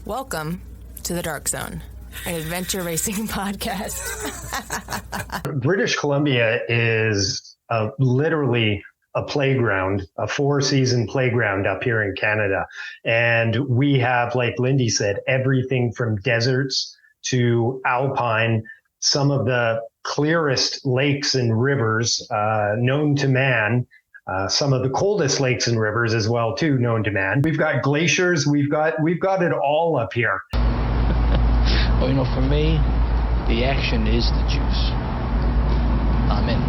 Welcome to the Dark Zone, an adventure racing podcast. British Columbia is literally a playground, a 4-season playground up here in Canada. And we have, like Lyndie said, everything from deserts to alpine, some of the clearest lakes and rivers known to man. Some of the coldest lakes and rivers as well, too, known to man. We've got glaciers. We've got it all up here. Well, for me, the action is the juice. I'm in.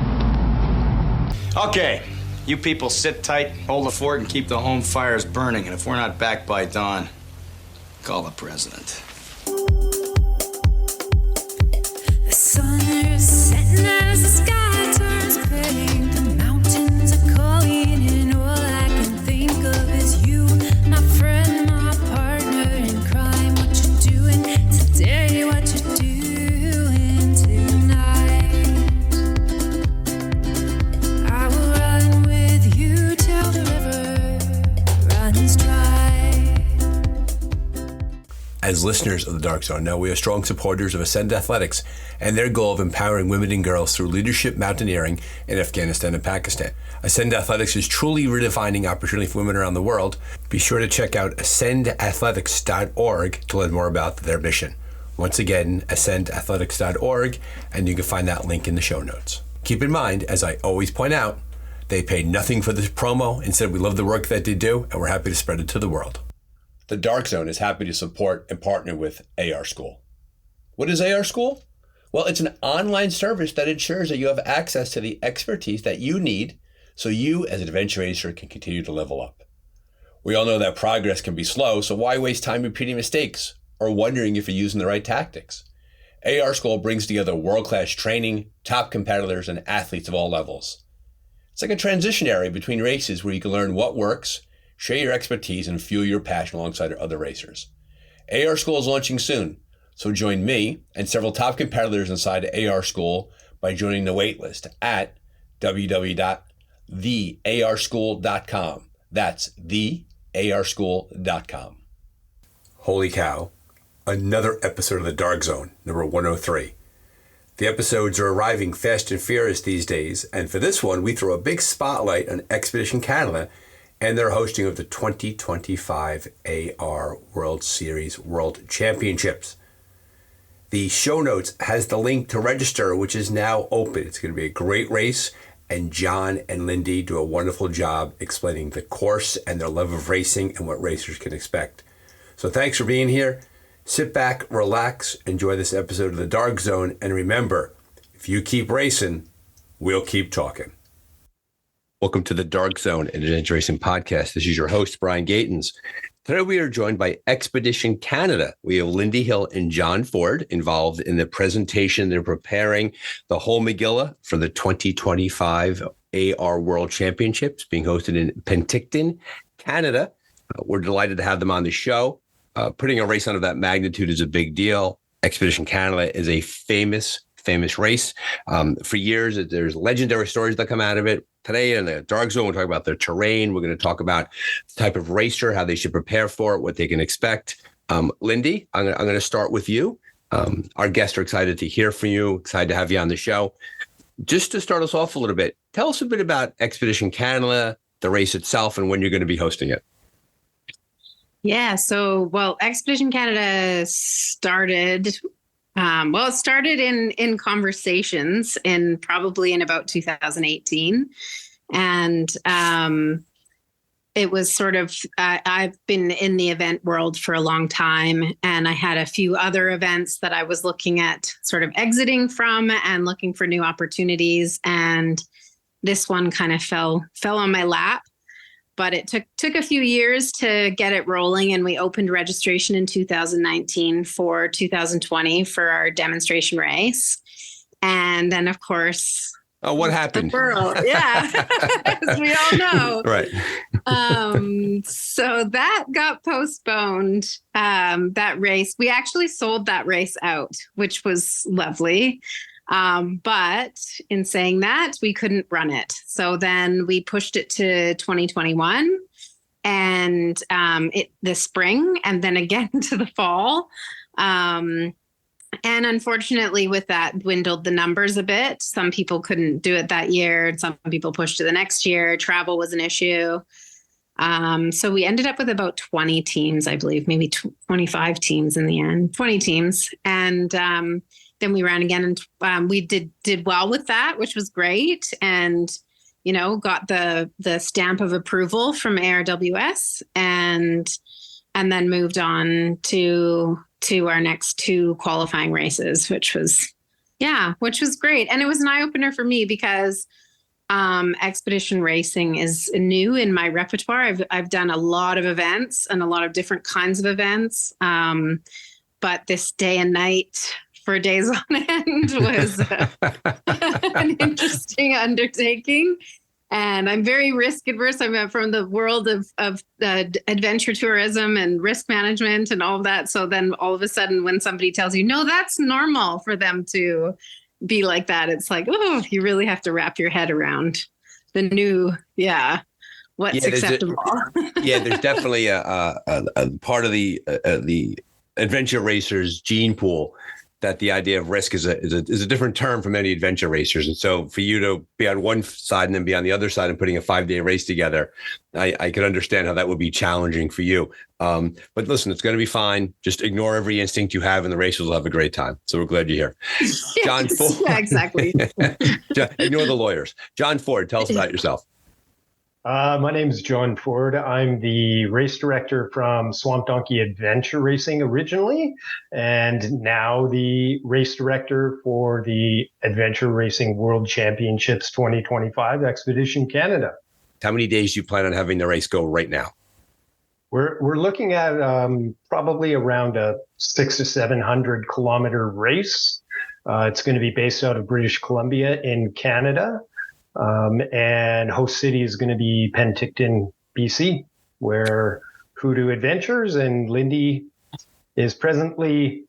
Okay, you people sit tight, hold the fort, and keep the home fires burning. And if we're not back by dawn, call the president. The sun is setting as the sky turns pink. The mountains are calling, and all I can think of is you, my friend, my partner in crime. What you doing today? What you doing tonight? I will run with you till the river runs dry. As listeners of the Dark Zone know, we are strong supporters of Ascend Athletics and their goal of empowering women and girls through leadership mountaineering in Afghanistan and Pakistan. Ascend Athletics is truly redefining opportunity for women around the world. Be sure to check out ascendathletics.org to learn more about their mission. Once again, ascendathletics.org, and you can find that link in the show notes. Keep in mind, as I always point out, they paid nothing for this promo. Instead, we love the work that they do, and we're happy to spread it to the world. The Dark Zone is happy to support and partner with AR School. What is AR School? Well, it's an online service that ensures that you have access to the expertise that you need so you as an adventure racer can continue to level up. We all know that progress can be slow, so why waste time repeating mistakes or wondering if you're using the right tactics? AR School brings together world-class training, top competitors, and athletes of all levels. It's like a transition area between races where you can learn what works, share your expertise, and fuel your passion alongside other racers. AR School is launching soon, so join me and several top competitors inside AR School by joining the waitlist at www.thearschool.com. That's thearschool.com. Holy cow, another episode of the Dark Zone, number 103. The episodes are arriving fast and furious these days, and for this one, we throw a big spotlight on Expedition Canada and their hosting of the 2025 AR World Series World Championships. The show notes has the link to register, which is now open. It's going to be a great race, and John and Lyndie do a wonderful job explaining the course and their level of racing and what racers can expect. So thanks for being here. Sit back, relax, enjoy this episode of The Dark Zone, and remember, if you keep racing, we'll keep talking. Welcome to The Dark Zone, an adventure racing podcast. This is your host, Brian Gatens. Today we are joined by Expedition Canada. We have Lyndie Hill and John Ford involved in the presentation. They're preparing the whole Megillah for the 2025 AR World Championships being hosted in Penticton, Canada. We're delighted to have them on the show. Putting a race on of that magnitude is a big deal. Expedition Canada is a famous race. For years, there's legendary stories that come out of it. Today in the Dark Zone, we're talking about their terrain. We're going to talk about the type of racer, how they should prepare for it, what they can expect. Lyndie, I'm going to start with you. Our guests are excited to hear from you, excited to have you on the show. Just to start us off a little bit, tell us a bit about Expedition Canada, the race itself, and when you're going to be hosting it. Yeah, Expedition Canada started... it started in conversations probably in about 2018. And it was sort of, I've been in the event world for a long time, and I had a few other events that I was looking at sort of exiting from and looking for new opportunities. And this one kind of fell on my lap. But it took a few years to get it rolling, and we opened registration in 2019 for 2020 for our demonstration race. And then, of course, what happened? The world, yeah, as we all know. Right. So that got postponed, that race. We actually sold that race out, which was lovely. But in saying that, we couldn't run it. So then we pushed it to 2021. and the spring, and then again to the fall. And unfortunately, with that, dwindled the numbers a bit. Some people couldn't do it that year. And some people pushed to the next year. Travel was an issue. So we ended up with about 20 teams, I believe, maybe 25 teams in the end, 20 teams. And then we ran again, and we did well with that, which was great. And, you know, got the stamp of approval from ARWS, and then moved on to our next 2 qualifying races, which was great. And it was an eye opener for me because expedition racing is new in my repertoire. I've done a lot of events and a lot of different kinds of events. But this day and night for days on end was an interesting undertaking. And I'm very risk adverse. I'm from the world of adventure tourism and risk management and all of that. So then all of a sudden, when somebody tells you, no, that's normal for them to be like that, it's like, oh, you really have to wrap your head around the new, what's acceptable. There's definitely a part of the adventure racers gene pool that the idea of risk is a different term for many adventure racers. And so for you to be on one side and then be on the other side and putting a 5-day race together, I could understand how that would be challenging for you. But listen, it's going to be fine. Just ignore every instinct you have and the racers will have a great time. So we're glad you're here. John Ford. Yeah, exactly. Ignore the lawyers. John Ford, tell us about yourself. My name is John Ford. I'm the race director from Swamp Donkey Adventure Racing originally, and now the race director for the Adventure Racing World Championships 2025 Expedition Canada. How many days do you plan on having the race go right now? We're looking at probably around a 600 to 700 kilometer race. It's going to be based out of British Columbia in Canada. And host city is going to be Penticton, BC, where Hoodoo Adventures and Lyndie is presently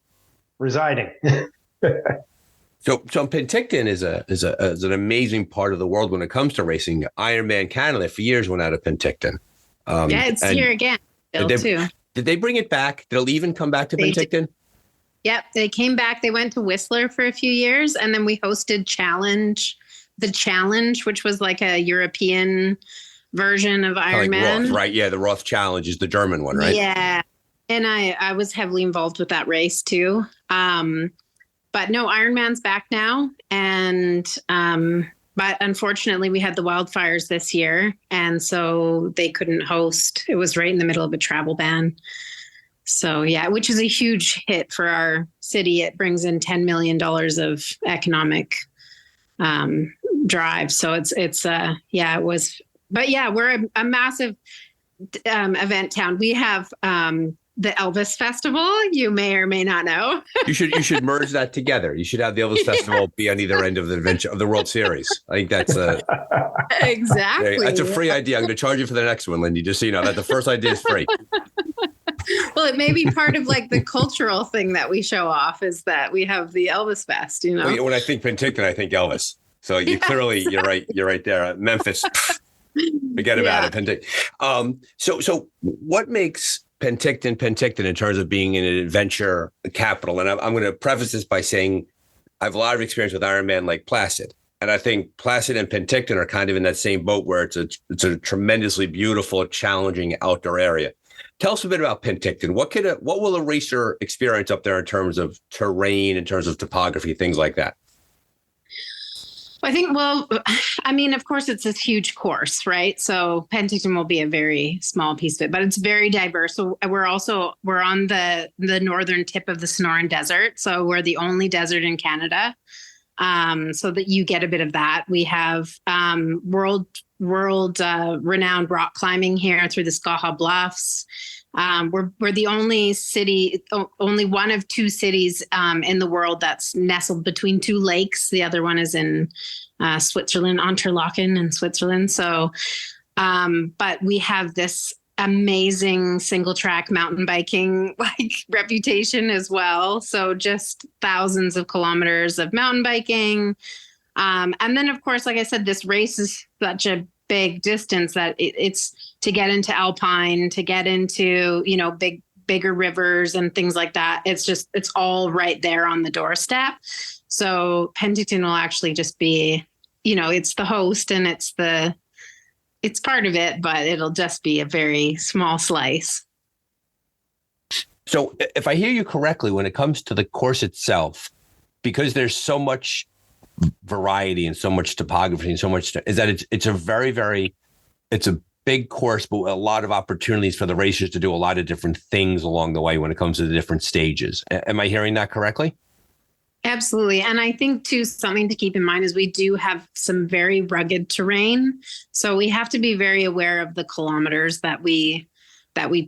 residing. So Penticton is an amazing part of the world when it comes to racing. Ironman Canada for years went out of Penticton. It's here again, too. Did they bring it back? Did it even come back to Penticton? Yep, they came back. They went to Whistler for a few years, and then we hosted the Challenge, which was like a European version of Ironman. Like Roth, right? Yeah, the Roth Challenge is the German one, right? Yeah, and I was heavily involved with that race too. But no, Ironman's back now, and but unfortunately we had the wildfires this year, and so they couldn't host. It was right in the middle of a travel ban. So yeah, which is a huge hit for our city. It brings in $10 million of economic drive. So it was, but yeah, we're a massive event town. We have the Elvis Festival. You may or may not know. You should merge that together. You should have the Elvis Festival be on either end of the adventure of the World Series. I think that's exactly. That's a free idea. I'm going to charge you for the next one, Lyndie. Just so you know that the first idea is free. Well, it may be part of like the cultural thing that we show off is that we have the Elvis Fest, you know. When I think Penticton, I think Elvis. So clearly you're right there. Memphis, forget about it. Penticton. So what makes Penticton in terms of being an adventure capital? And I'm going to preface this by saying I have a lot of experience with Ironman Lake Placid. And I think Placid and Penticton are kind of in that same boat where it's a tremendously beautiful, challenging outdoor area. Tell us a bit about Penticton. What will a racer experience up there in terms of terrain, in terms of topography, things like that? I think, of course, it's this huge course, right? So Penticton will be a very small piece of it, but it's very diverse. So we're on the northern tip of the Sonoran Desert. So we're the only desert in Canada. So that you get a bit of that. We have world renowned rock climbing here through the Skaha Bluffs. We're the only one of 2 cities in the world that's nestled between 2 lakes. The other one is in Switzerland, Interlaken in Switzerland. So, but we have this amazing single track mountain biking reputation as well. So just thousands of kilometers of mountain biking. And then of course, like I said, this race is such a big distance that it's to get into Alpine, to get into, bigger rivers and things like that. It's all right there on the doorstep. So Penticton will actually just be, it's the host and it's part of it, but it'll just be a very small slice. So if I hear you correctly, when it comes to the course itself, because there's so much variety and so much topography and so much, is that it's a very, very, it's a big course, but a lot of opportunities for the racers to do a lot of different things along the way when it comes to the different stages. Am I hearing that correctly? Absolutely. And I think too, something to keep in mind is we do have some very rugged terrain. So we have to be very aware of the kilometers that we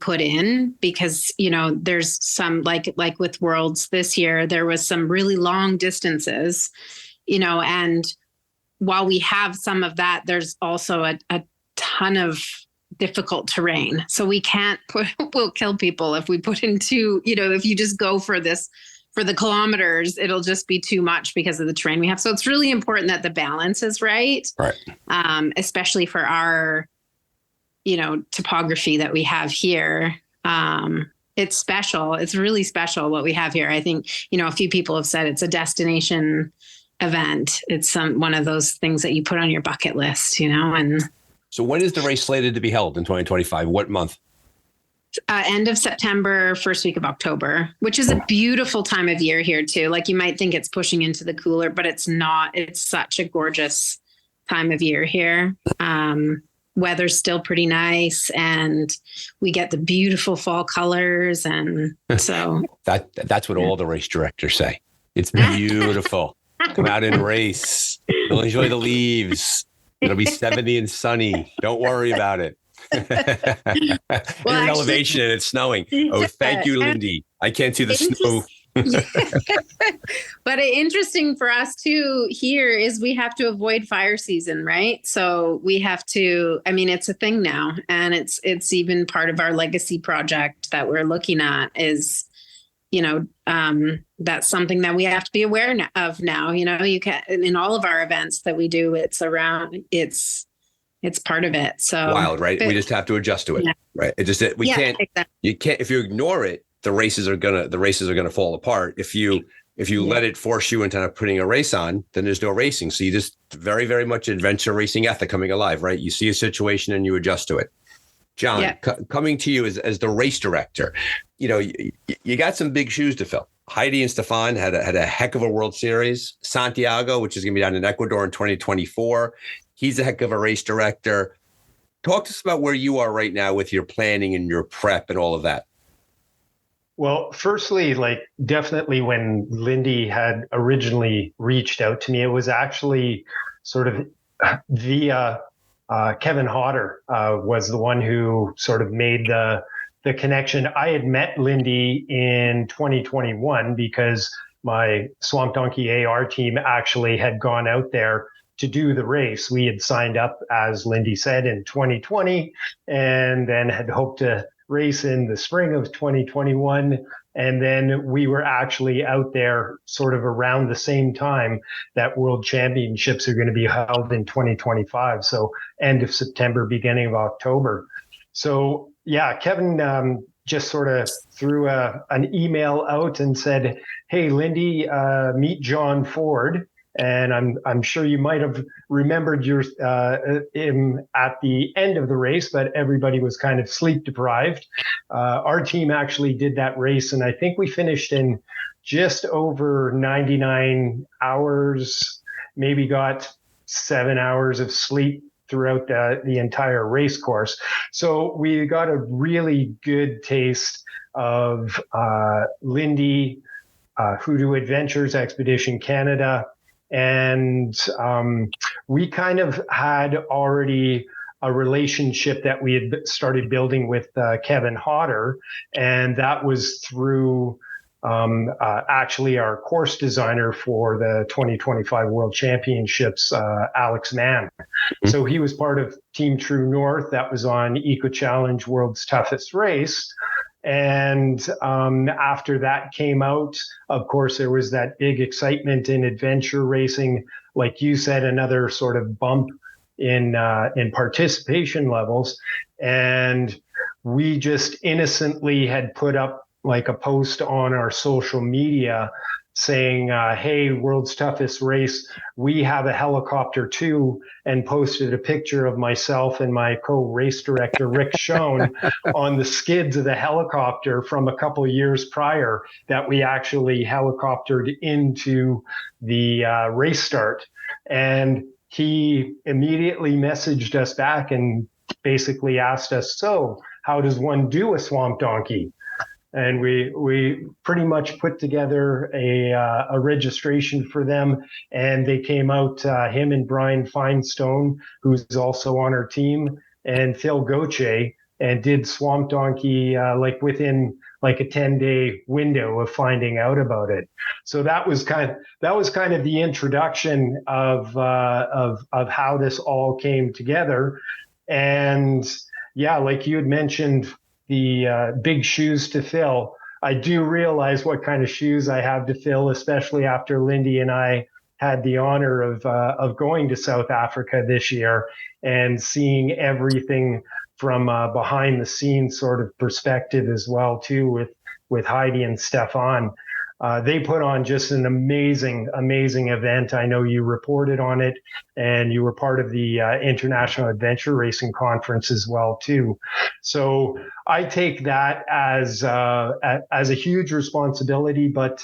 put in, because, there's some like with Worlds this year, there was some really long distances, and while we have some of that, there's also a ton of difficult terrain. So we can't we'll kill people if we put into, if you just go for the kilometers, it'll just be too much because of the terrain we have. So it's really important that the balance is right. Right. Especially for our, topography that we have here. It's special. It's really special what we have here. I think, a few people have said it's a destination event. It's one of those things that you put on your bucket list, and. So when is the race slated to be held in 2025? What month? End of September, first week of October, which is a beautiful time of year here too. Like you might think it's pushing into the cooler, but it's not. It's such a gorgeous time of year here. Weather's still pretty nice, and we get the beautiful fall colors, and so that's what all the race directors say. It's beautiful. Come out and race. You'll enjoy the leaves. It'll be 70 and sunny. Don't worry about it. Well, you're in elevation and it's snowing. Oh, thank you, Lyndie. I can't see the snow. But interesting for us too here is we have to avoid fire season, right? So we have to, it's a thing now, and it's even part of our legacy project that we're looking at is, that's something that we have to be aware of now. You can, in all of our events that we do, it's part of it. So wild, right? We just have to adjust to it, right? Can't, exactly. You can't, if you ignore it, the races are gonna fall apart. If you let it force you into putting a race on, then there's no racing. So you just very, very much adventure racing ethic coming alive, right? You see a situation and you adjust to it. John, coming to you as the race director, you got some big shoes to fill. Heidi and Stefan had a heck of a World Series. Santiago, which is going to be down in Ecuador in 2024. He's a heck of a race director. Talk to us about where you are right now with your planning and your prep and all of that. Well, firstly, definitely when Lyndie had originally reached out to me, it was actually sort of via Kevin Hodder was the one who sort of made the connection. I had met Lyndie in 2021 because my Swamp Donkey AR team actually had gone out there to do the race. We had signed up, as Lyndie said, in 2020, and then had hoped to race in the spring of 2021. And then we were actually out there sort of around the same time that World Championships are going to be held in 2025. So end of September, beginning of October. So yeah, Kevin just sort of threw an email out and said, "Hey, Lyndie, meet John Ford." And I'm sure you might have remembered him at the end of the race, but everybody was kind of sleep deprived. Our team actually did that race, and I think we finished in just over 99 hours, maybe got 7 hours of sleep throughout the entire race course. So we got a really good taste of Lyndie, Hoodoo Adventures, Expedition Canada. And we kind of had already a relationship that we had started building with Kevin Hodder, and that was through actually our course designer for the 2025 World Championships, Alex Mann. Mm-hmm. So he was part of Team True North that was on Eco Challenge World's Toughest Race. And after that came out, of course, there was that big excitement in adventure racing. Like you said, another sort of bump in participation levels. And we just innocently had put up like a post on our social media saying, hey, world's toughest race, we have a helicopter too, and posted a picture of myself and my co-race director, Rick Schoen, on the skids of the helicopter from a couple of years prior that we actually helicoptered into the race start. And he immediately messaged us back and basically asked us, so how does one do a swamp donkey? And we pretty much put together a registration for them, and they came out, him and Brian Finestone, who's also on our team, and Phil Goche, and did swamp donkey like within like a 10-day window of finding out about it. So that was kind of the introduction of how this all came together. And yeah, like you had mentioned, the big shoes to fill. I do realize what kind of shoes I have to fill, especially after Lyndie and I had the honor of going to South Africa this year and seeing everything from behind the scenes sort of perspective as well too, with Heidi and Stefan. They put on just an amazing event. I know you reported on it, and you were part of the International Adventure Racing Conference as well too. So I take that as a huge responsibility, but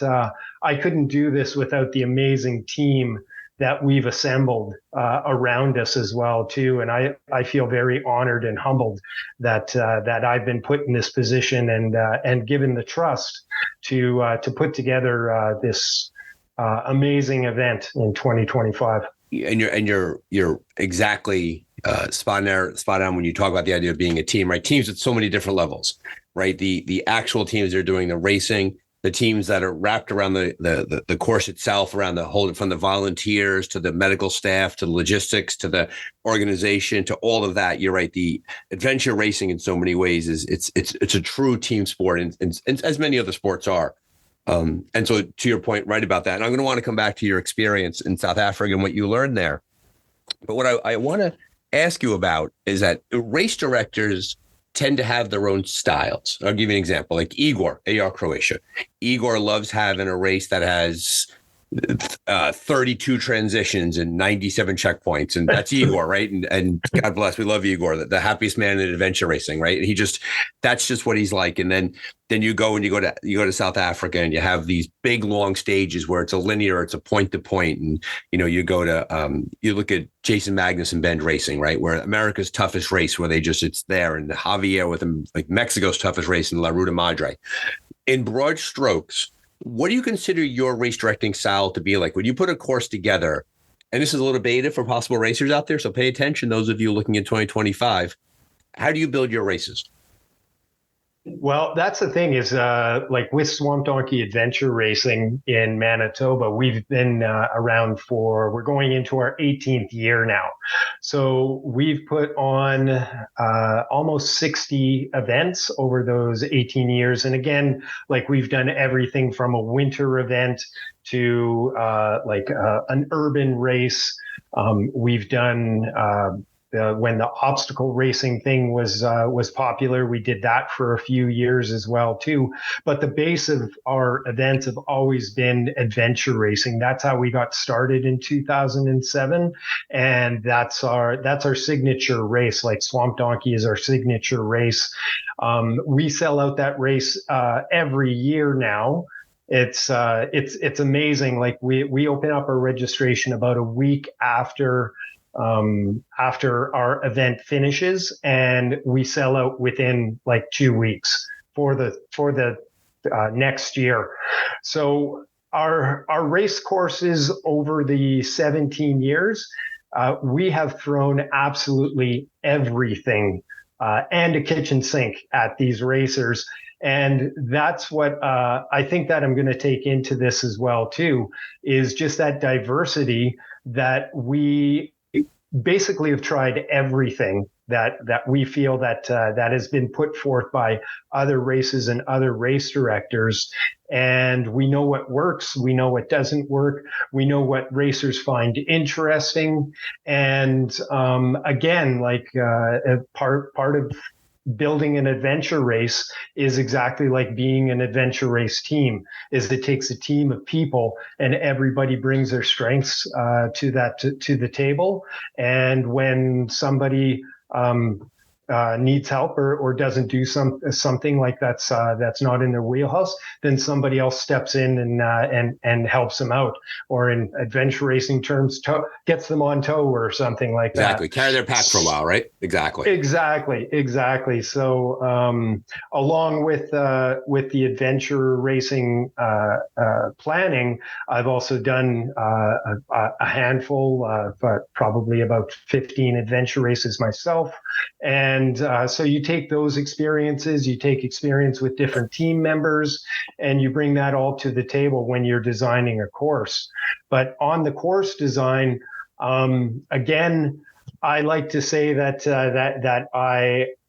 I couldn't do this without the amazing team that we've assembled around us as well too. And I feel very honored and humbled that I've been put in this position and given the trust to put together this amazing event in 2025. And you're exactly spot on when you talk about the idea of being a team, right? Teams at so many different levels, right? The actual teams that are doing the racing, the teams that are wrapped around the course itself, around the whole, from the volunteers to the medical staff to the logistics to the organization to all of that. You're right. The adventure racing in so many ways it's a true team sport, and as many other sports are. And so to your point, right about that, and I'm going to want to come back to your experience in South Africa and what you learned there. But what I want to ask you about is that race directors tend to have their own styles. I'll give you an example, like Igor, AR Croatia. Igor loves having a race that has 32 transitions and 97 checkpoints. And that's Igor, right? And God bless, we love Igor, the happiest man in adventure racing, right? And that's just what he's like. And then you go to South Africa and you have these big, long stages where it's a linear, it's a point to point. And, you go to, you look at Jason Magnus and Bend Racing, right? Where America's toughest race, where it's there. And Javier with him, like Mexico's toughest race in La Ruta Madre. In broad strokes, what do you consider your race directing style to be like? When you put a course together, and this is a little beta for possible racers out there, so pay attention, those of you looking at 2025, how do you build your races? Well, that's the thing is like with Swamp Donkey Adventure Racing in Manitoba, we've been around we're going into our 18th year now. So we've put on almost 60 events over those 18 years. And again, like we've done everything from a winter event to an urban race. We've done when the obstacle racing thing was popular, we did that for a few years as well too. But the base of our events have always been adventure racing. That's how we got started in 2007, and that's our signature race. Like Swamp Donkey is our signature race. We sell out that race every year now. It's amazing. Like we open up our registration about a week after our event finishes, and we sell out within like 2 weeks for the next year. So our race courses over the 17 years, we have thrown absolutely everything and a kitchen sink at these racers. And that's what I think that I'm going to take into this as well too, is just that diversity that we basically have tried everything that we feel that that has been put forth by other races and other race directors. And we know what works. We know what doesn't work. We know what racers find interesting. And again, like part of building an adventure race is exactly like being an adventure race team. Is it takes a team of people and everybody brings their strengths to the table. And when somebody needs help or doesn't do something like that's not in their wheelhouse, then somebody else steps in and helps them out, or in adventure racing terms, gets them on tow or something like that. Exactly. Carry their pack for a while, right? Exactly. So along with the adventure racing planning, I've also done a handful, but probably about 15 adventure races myself. And so you take those experiences, you take experience with different team members, and you bring that all to the table when you're designing a course. But on the course design, again, I like to say that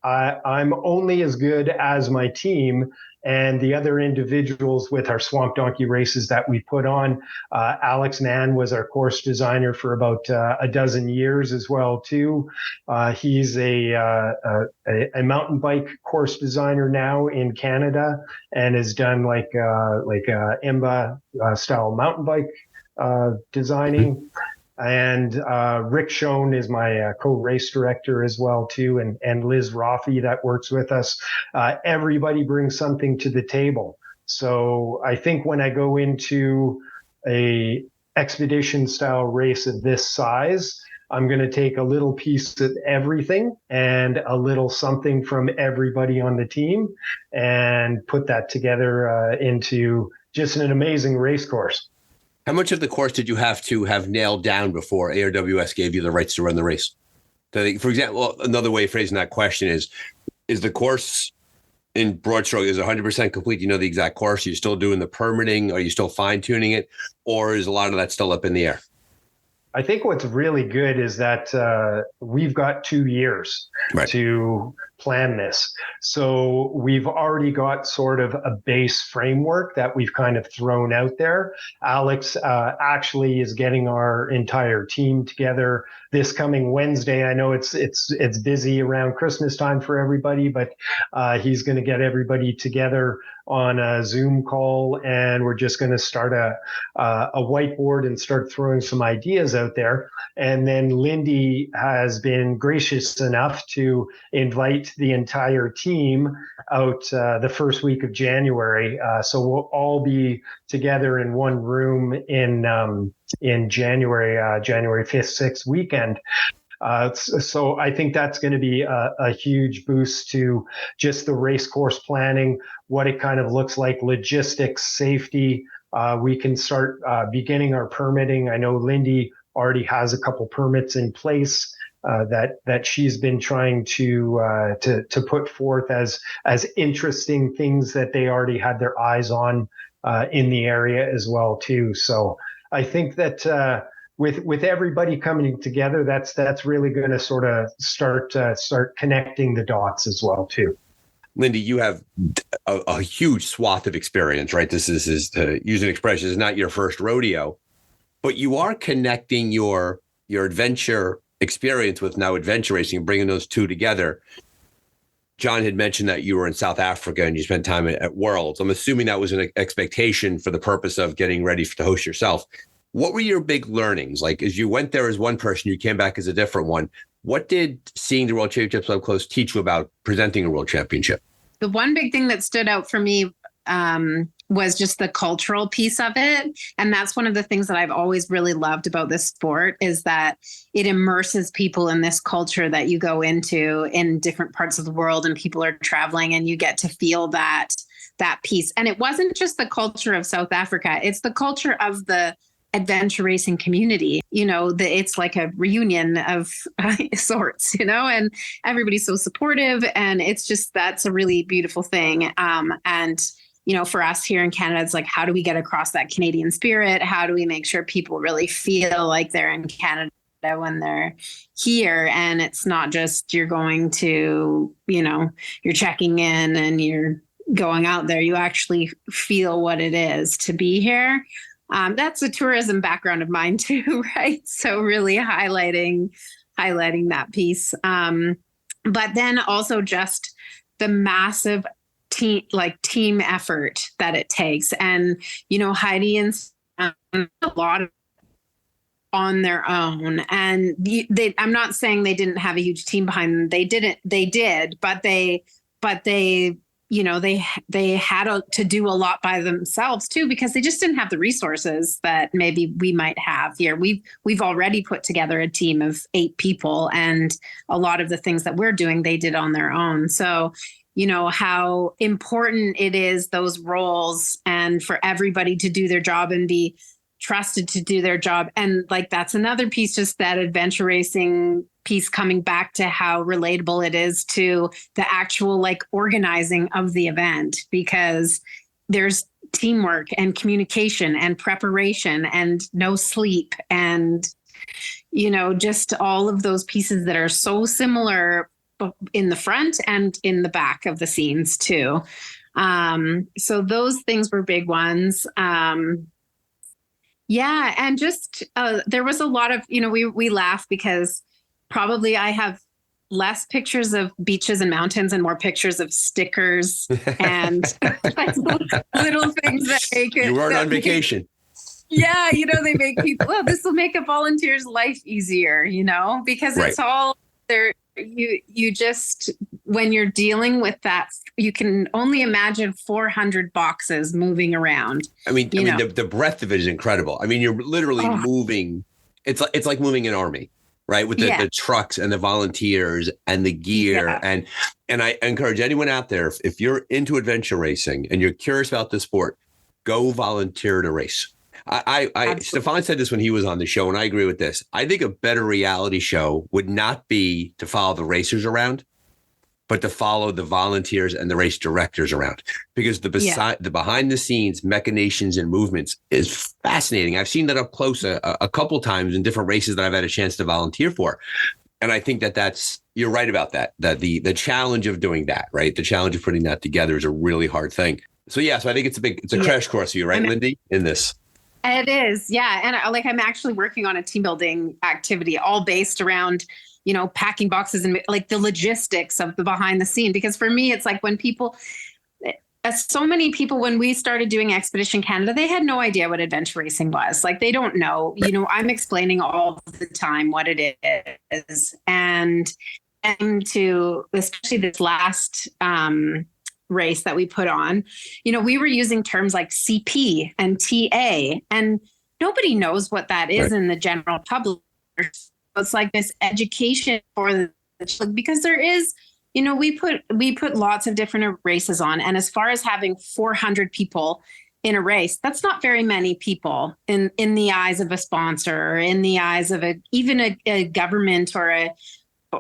I'm only as good as my team and the other individuals with our Swamp Donkey races that we put on. Alex Mann was our course designer for about a dozen years as well too. He's a mountain bike course designer now in Canada and has done like IMBA style mountain bike designing. And Rick Schoen is my co-race director as well too, and Liz Roffey that works with us. Everybody brings something to the table. So I think when I go into a expedition style race of this size, I'm going to take a little piece of everything and a little something from everybody on the team and put that together into just an amazing race course. How much of the course did you have to have nailed down before ARWS gave you the rights to run the race? For example, another way of phrasing that question is the course in broad stroke is 100% complete? You know the exact course? Are you still doing the permitting? Are you still fine tuning it? Or is a lot of that still up in the air? I think what's really good is that we've got 2 years to plan this. So we've already got sort of a base framework that we've kind of thrown out there. Alex actually is getting our entire team together this coming Wednesday. I know it's busy around Christmas time for everybody, but he's going to get everybody together on a Zoom call, and we're just going to start a whiteboard and start throwing some ideas out there. And then Lyndie has been gracious enough to invite the entire team out the first week of January. So we'll all be together in one room in January 5th, 6th weekend. So I think that's going to be a huge boost to just the race course planning, what it kind of looks like, logistics, safety. We can start beginning our permitting. I know Lyndie already has a couple permits in place that she's been trying to put forth as interesting things that they already had their eyes on in the area as well too. So I think that with everybody coming together, that's really going to sort of start connecting the dots as well too. Lyndie, you have a huge swath of experience, right? This is to use an expression, is not your first rodeo, but you are connecting your adventure experience with now adventure racing and bringing those two together. John had mentioned that you were in South Africa and you spent time at Worlds. I'm assuming that was an expectation for the purpose of getting ready to host yourself. What were your big learnings? Like, as you went there as one person, you came back as a different one. What did seeing the World Championships up close teach you about presenting a World Championship? The one big thing that stood out for me was just the cultural piece of it. And that's one of the things that I've always really loved about this sport, is that it immerses people in this culture that you go into in different parts of the world, and people are traveling and you get to feel that piece. And it wasn't just the culture of South Africa, it's the culture of the adventure racing community. You know, it's like a reunion of sorts, you know, and everybody's so supportive, and it's just, that's a really beautiful thing. And you know, for us here in Canada, it's like, how do we get across that Canadian spirit? How do we make sure people really feel like they're in Canada when they're here. And it's not just you're going to, you're checking in and you're going out there. You actually feel what it is to be here. That's a tourism background of mine too, right? So really highlighting that piece. But then also just the massive team effort that it takes. And, Heidi and a lot of on their own. And I'm not saying they didn't have a huge team behind them. They did, but they had to do a lot by themselves too, because they just didn't have the resources that maybe we might have here. We've already put together a team of 8 people, and a lot of the things that we're doing, they did on their own. So, how important it is, those roles, and for everybody to do their job and be trusted to do their job. And that's another piece, just that adventure racing piece, coming back to how relatable it is to the actual organizing of the event, because there's teamwork and communication and preparation and no sleep and, just all of those pieces that are so similar in the front and in the back of the scenes too. So those things were big ones. Yeah. And just, there was a lot of, we laugh because probably I have less pictures of beaches and mountains and more pictures of stickers and little things that make it. You weren't on vacation. Yeah. They make people, this will make a volunteer's life easier, because it's all there. You just, when you're dealing with that, you can only imagine 400 boxes moving around. I mean, the breadth of it is incredible. I mean, you're literally moving. It's like moving an army, right? With the trucks and the volunteers and the gear. Yeah. And I encourage anyone out there, if you're into adventure racing and you're curious about the sport, go volunteer to race. Stefan said this when he was on the show, and I agree with this. I think a better reality show would not be to follow the racers around, but to follow the volunteers and the race directors around, because the behind the scenes machinations and movements is fascinating. I've seen that up close a couple times in different races that I've had a chance to volunteer for. And I think you're right about that the challenge of doing that, right? The challenge of putting that together is a really hard thing. So I think it's a crash course for you, right, Lyndie, in this? It is. Yeah. And I'm actually working on a team building activity all based around, packing boxes and the logistics of the behind the scene. Because for me, it's when people, so many people, when we started doing Expedition Canada, they had no idea what adventure racing was. They don't know, I'm explaining all the time what it is. And to, especially this last, race that we put on, we were using terms like CP and TA, and nobody knows what that is in the general public. It's this education for because there is, we put lots of different races on. And as far as having 400 people in a race, that's not very many people in the eyes of a sponsor or in the eyes of even a government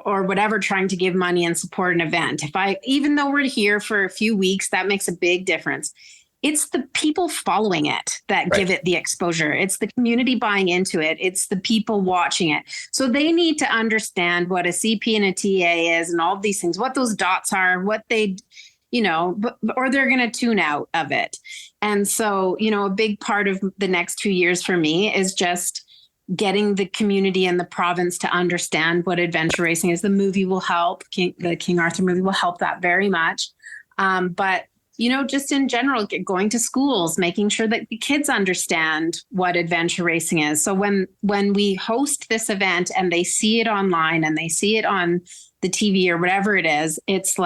or whatever, trying to give money and support an event. Even though we're here for a few weeks, that makes a big difference. It's the people following it that give it the exposure. It's the community buying into it. It's the people watching it. So they need to understand what a CP and a TA is and all of these things, what those dots are, what they, or they're going to tune out of it. And so, a big part of the next 2 years for me is just getting the community and the province to understand what adventure racing is. The movie will help. The King Arthur movie will help that very much. But, just in general, going to schools, making sure that the kids understand what adventure racing is. So when we host this event and they see it online and they see it on the TV or whatever it is, it's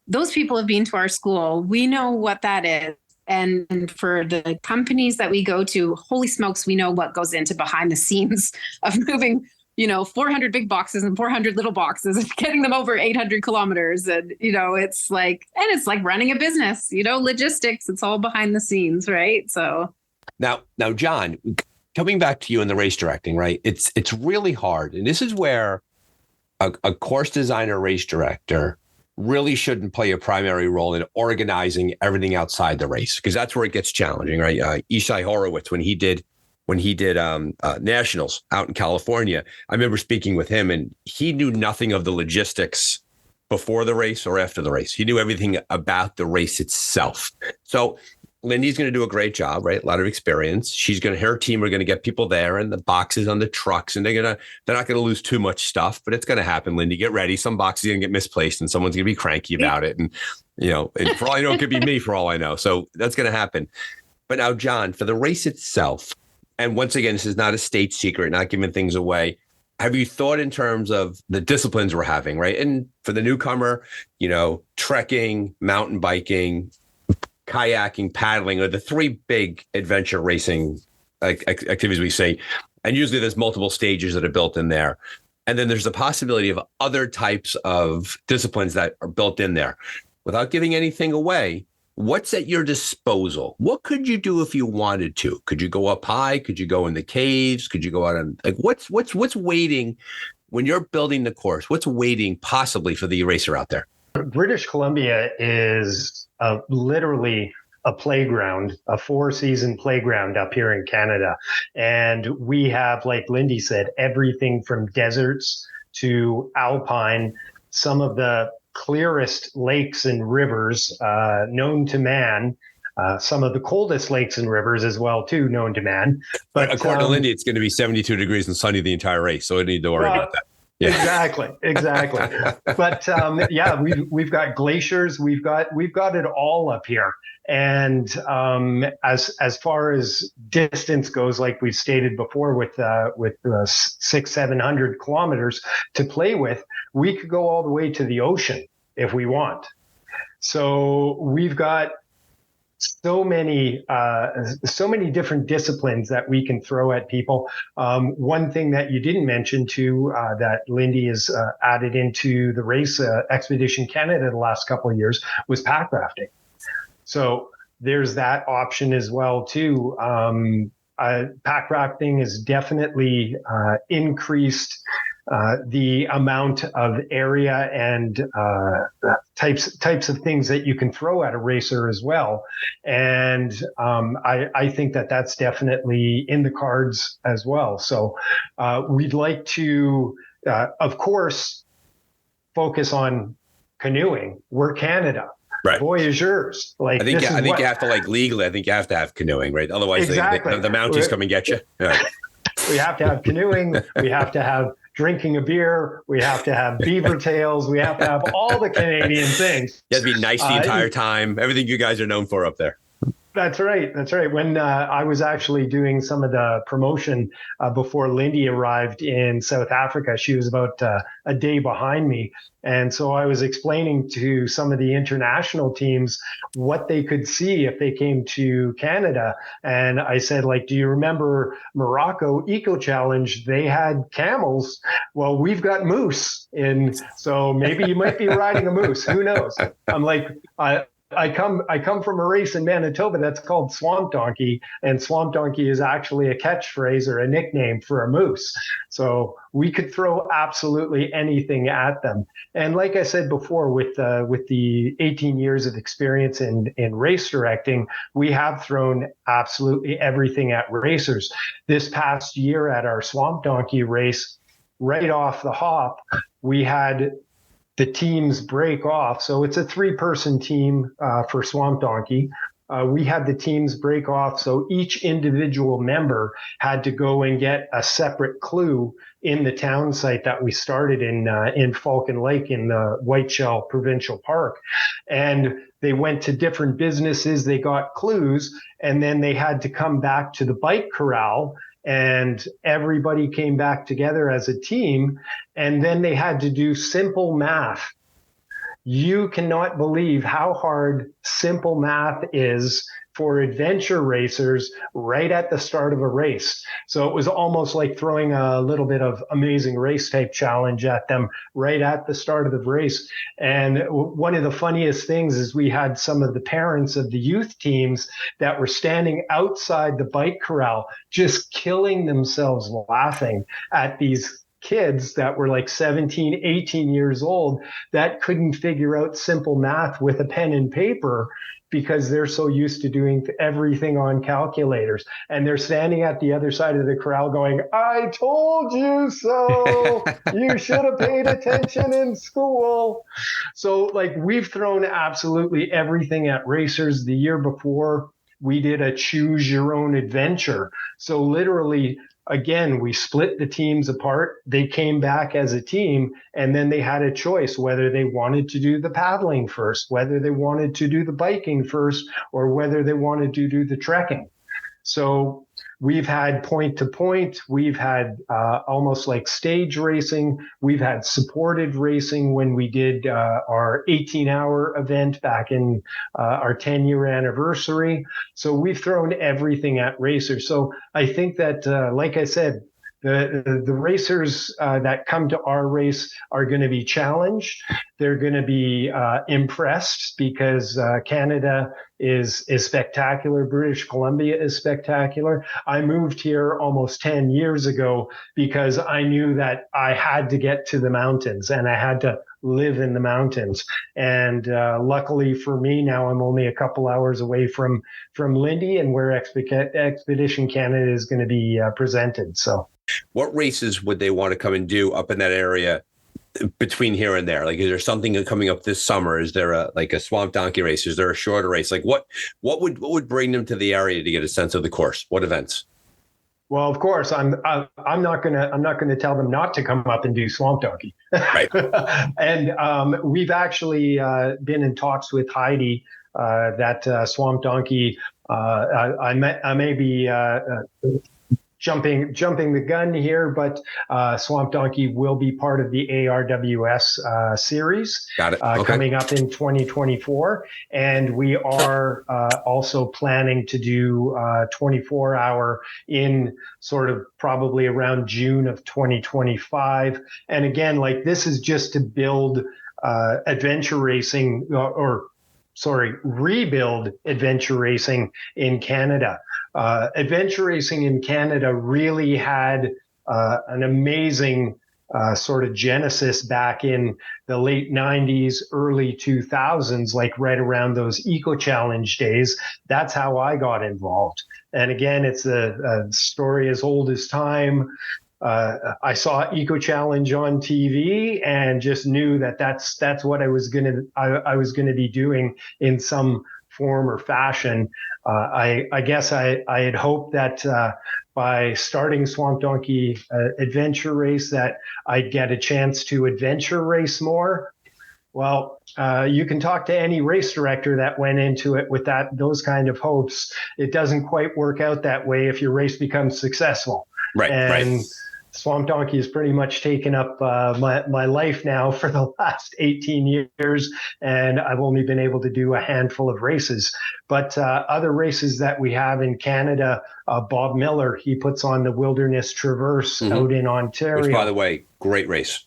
those people have been to our school. We know what that is. And for the companies that we go to, holy smokes, we know what goes into behind the scenes of moving, 400 big boxes and 400 little boxes and getting them over 800 kilometers. And, it's it's like running a business, logistics, it's all behind the scenes. Right. So now, John, coming back to you in the race directing, right? It's really hard. And this is where a course designer, race director really shouldn't play a primary role in organizing everything outside the race, because that's where it gets challenging, right? Ishai Horowitz, when he did when he did nationals out in California. I remember speaking with him, and he knew nothing of the logistics before the race or after the race. He knew everything about the race itself. So Lyndie's going to do a great job, right? A lot of experience. Her team are going to get people there and the boxes on the trucks, and they're not going to lose too much stuff, but it's going to happen. Lyndie, get ready. Some boxes are going to get misplaced and someone's going to be cranky about it. And, and for all I know, it could be me for all I know. So that's going to happen. But now, John, for the race itself, and once again, this is not a state secret, not giving things away. Have you thought in terms of the disciplines we're having, right? And for the newcomer, trekking, mountain biking, kayaking, paddling are the three big adventure racing activities we see. And usually there's multiple stages that are built in there. And then there's the possibility of other types of disciplines that are built in there. Without giving anything away, what's at your disposal? What could you do if you wanted to? Could you go up high? Could you go in the caves? Could you go out on what's waiting when you're building the course? What's waiting possibly for the racer out there? British Columbia is literally a playground, a 4-season playground up here in Canada. And we have, like Lyndie said, everything from deserts to alpine, some of the clearest lakes and rivers known to man, some of the coldest lakes and rivers as well, too, known to man. But according to Lyndie, it's going to be 72 degrees and sunny the entire race, so I need to worry about that. Yeah. Exactly. But we've got glaciers, we've got it all up here. And as far as distance goes, like we've stated before, with 600-700 kilometers to play with, we could go all the way to the ocean if we want. So we've got so many different disciplines that we can throw at people. One thing that you didn't mention too, that Lyndie has added into the race Expedition Canada the last couple of years, was pack rafting. So there's that option as well too. Pack rafting has definitely increased the amount of area and types of things that you can throw at a racer as well. And I think that that's definitely in the cards as well. So we'd like to, of course, focus on canoeing. We're Canada. Right. Voyageurs. I think you have to legally. I think you have to have canoeing, right? Otherwise, the Mounties come and get you. Yeah. We have to have canoeing. We have to have drinking a beer. We have to have beaver tails. We have to have all the Canadian things. You have to be nice the entire time. Everything you guys are known for up there. That's right. When I was actually doing some of the promotion before Lyndie arrived in South Africa, she was about a day behind me. And so I was explaining to some of the international teams what they could see if they came to Canada. And I said, do you remember Morocco Eco Challenge? They had camels. Well, we've got moose. And so maybe you might be riding a moose. Who knows? I'm like, I come from a race in Manitoba that's called Swamp Donkey, and Swamp Donkey is actually a catchphrase or a nickname for a moose. So we could throw absolutely anything at them. And like I said before, with the 18 years of experience in race directing, we have thrown absolutely everything at racers. This past year at our Swamp Donkey race, right off the hop, we had the teams break off. So it's a 3-person team for Swamp Donkey. We had the teams break off. So each individual member had to go and get a separate clue in the town site that we started in Falcon Lake in the Whiteshell Provincial Park. And they went to different businesses. They got clues, and then they had to come back to the bike corral, and everybody came back together as a team, and then they had to do simple math. You cannot believe how hard simple math is for adventure racers right at the start of a race. So it was almost like throwing a little bit of Amazing Race type challenge at them right at the start of the race. And one of the funniest things is we had some of the parents of the youth teams that were standing outside the bike corral just killing themselves laughing at these kids that were like 17, 18 years old that couldn't figure out simple math with a pen and paper. because they're so used to doing everything on calculators. And they're standing at the other side of the corral going, I told you so. You should have paid attention in school. So like we've thrown absolutely everything at racers. The year before, we did a choose your own adventure. So literally, again, we split the teams apart. They came back as a team, and then they had a choice whether they wanted to do the paddling first, whether they wanted to do the biking first, or whether they wanted to do the trekking. So we've had point to point. We've had almost like stage racing. We've had supported racing when we did our 18-hour event back in our 10-year anniversary. So we've thrown everything at racers. So I think that, like I said, the racers that come to our race are going to be challenged. They're going to be impressed because Canada is spectacular. British Columbia is spectacular. I moved here almost 10 years ago because I knew that I had to get to the mountains and I had to live in the mountains. And luckily for me, now I'm only a couple hours away from Lyndie and where Expedition Canada is going to be presented. So. What races would they want to come and do up in that area between here and there? Like, is there something coming up this summer? Is there a swamp donkey race? Is there a shorter race? Like, what would bring them to the area to get a sense of the course? What events? Well, of course, I'm not gonna tell them not to come up and do swamp donkey. Right. And we've actually been in talks with Heidi that swamp donkey. I may be jumping the gun here, but Swamp Donkey will be part of the ARWS series. Got it. Okay. Coming up in 2024. And we are also planning to do 24-hour in sort of probably around June of 2025. And again, like this is just to build adventure racing rebuild adventure racing in Canada. Adventure racing in Canada really had an amazing sort of genesis back in the late 90s, early 2000s, like right around those Eco Challenge days. That's how I got involved. And again, it's a story as old as time. I saw Eco Challenge on TV and just knew that that's what I was gonna be doing in some form or fashion. I guess I had hoped that by starting Swamp Donkey Adventure Race that I'd get a chance to adventure race more. Well, you can talk to any race director that went into it with those kind of hopes. It doesn't quite work out that way if your race becomes successful. Right. And Swamp Donkey has pretty much taken up my life now for the last 18 years, and I've only been able to do a handful of races. But other races that we have in Canada, Bob Miller, he puts on the Wilderness Traverse out in Ontario. Which, by the way, great race.